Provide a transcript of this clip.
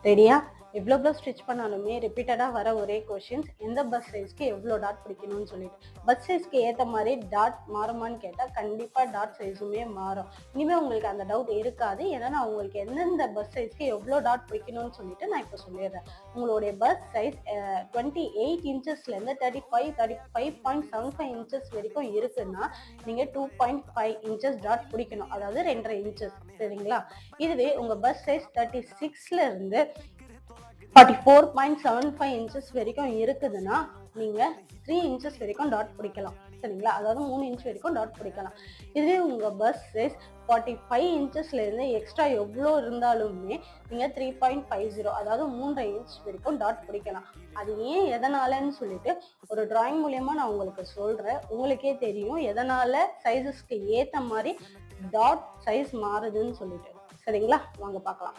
ரெடியா? எவ்வளோ ஸ்டிச் பண்ணாலுமே ரிப்பீட்டடாக வர ஒரே கொஷின்ஸ், எந்த பஸ் சைஸ்க்கு எவ்வளோ டாட் பிடிக்கணும்னு சொல்லிட்டு. பஸ் சைஸ்க்கு ஏற்ற மாதிரி டாட் மாறுமான்னு கேட்டால் கண்டிப்பாக டாட் சைஸுமே மாறும். இனிமேல் உங்களுக்கு அந்த டவுட் இருக்காது. ஏன்னா நான் உங்களுக்கு எந்தெந்த பஸ் சைஸ்க்கு எவ்வளோ டாட் பிடிக்கணும்னு சொல்லிட்டு நான் இப்போ சொல்லிடுறேன். உங்களுடைய பஸ் சைஸ் 28 இன்ச்சஸ்லேருந்து 35.75 இன்ச்சஸ் வரைக்கும் இருக்குன்னா நீங்கள் 2.5 இன்ச்சஸ் டாட் பிடிக்கணும். அதாவது 2.5 இன்ச்சஸ். சரிங்களா? இதுவே உங்கள் பஸ் சைஸ் 36லேருந்து 44.75 இன்ச்சஸ் வரைக்கும் இருக்குதுன்னா நீங்க 3 இன்ச்சஸ் வரைக்கும் டாட் பிடிக்கலாம். சரிங்களா? அதாவது 3 இன்ச் வரைக்கும் டாட் பிடிக்கலாம். இதுவே உங்க பஸ் சைஸ் 45 இன்ச்சஸ்ல இருந்து எக்ஸ்ட்ரா எவ்வளோ இருந்தாலுமே நீங்க 3.50 அதாவது 3.5 இன்ச் வரைக்கும் டாட் பிடிக்கலாம். அது ஏன் எதனாலன்னு சொல்லிட்டு ஒரு டிராயிங் மூலியமா நான் உங்களுக்கு சொல்றேன். உங்களுக்கே தெரியும் எதனால சைஸஸ்க்கு ஏத்த மாதிரி டாட் சைஸ் மாறுதுன்னு சொல்லிட்டு. சரிங்களா? வாங்க பார்க்கலாம்.